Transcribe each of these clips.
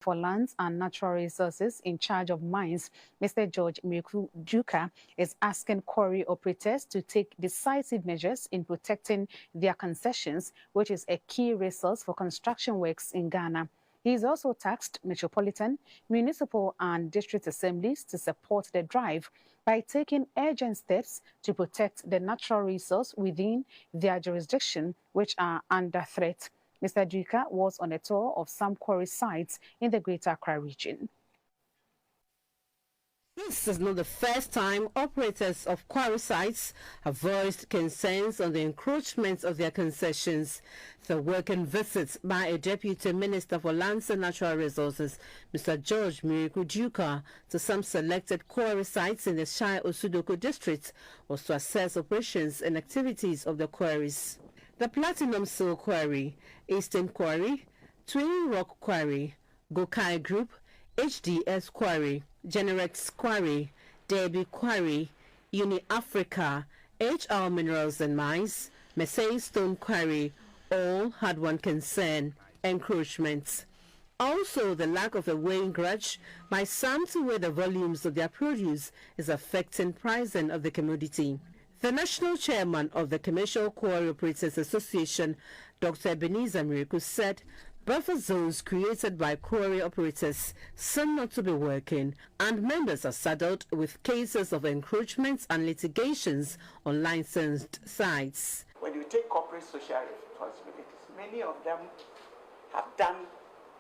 for Lands and Natural Resources in charge of mines, Mr. George Mireku-Duker, is asking quarry operators to take decisive measures in protecting their concessions, which is a key resource for construction works in Ghana. He has also tasked metropolitan, municipal and district assemblies to support the drive by taking urgent steps to protect the natural resource within their jurisdiction, which are under threat. Mr. Duker was on a tour of some quarry sites in the Greater Accra Region. This is not the first time operators of quarry sites have voiced concerns on the encroachment of their concessions. The working visits by a Deputy Minister for Lands and Natural Resources, Mr. George Mireku-Duker, to some selected quarry sites in the Mireku-Duker district was to assess operations and activities of the quarries. The Platinum Seal Quarry, Eastern Quarry, Twin Rock Quarry, Gokai Group, HDS Quarry, Generex Quarry, Derby Quarry, Uni Africa, HR Minerals and Mines, Mesei Stone Quarry all had one concern: encroachments. Also, the lack of a weighing grudge by some to weigh the volumes of their produce is affecting pricing of the commodity. The national chairman of the Commercial Quarry Operators Association, Dr. Ebenezer Mireku, said buffer zones created by quarry operators seem not to be working, and members are saddled with cases of encroachments and litigations on licensed sites. When you take corporate social responsibilities, many of them have done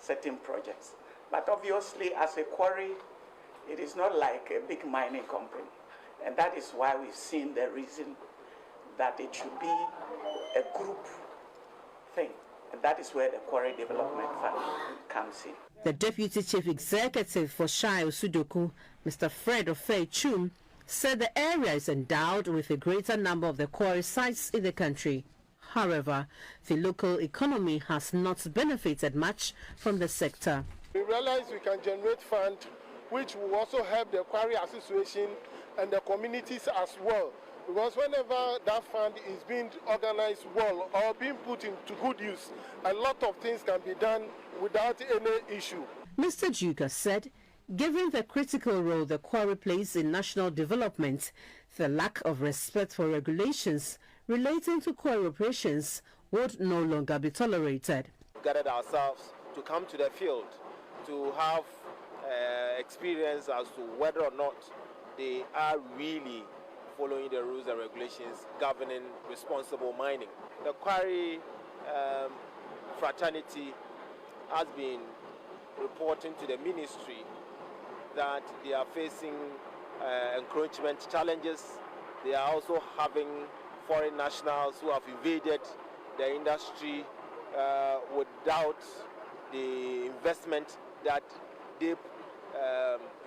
certain projects. But obviously, as a quarry, it is not like a big mining company. And that is why we've seen the reason that it should be a group thing. And that is where the Quarry Development Fund comes in. The Deputy Chief Executive for Mireku-Duker, Mr. Fred Ofei-Chum, said the area is endowed with a greater number of the quarry sites in the country. However, the local economy has not benefited much from the sector. We realize we can generate funds which will also help the Quarry Association and the communities as well. Because whenever that fund is being organized well or being put into good use, a lot of things can be done without any issue. Mr. Duker said, given the critical role the quarry plays in national development, the lack of respect for regulations relating to quarry operations would no longer be tolerated. We gathered ourselves to come to the field to have experience as to whether or not they are really following the rules and regulations governing responsible mining. The quarry fraternity has been reporting to the ministry that they are facing encroachment challenges. They are also having foreign nationals who have invaded the industry without the investment that they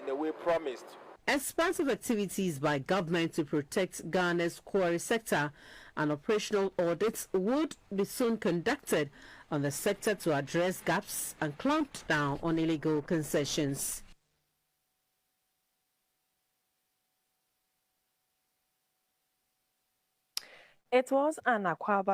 in a way promised. As part of activities by government to protect Ghana's quarry sector, an operational audit would be soon conducted on the sector to address gaps and clamp down on illegal concessions. It was an Aquaba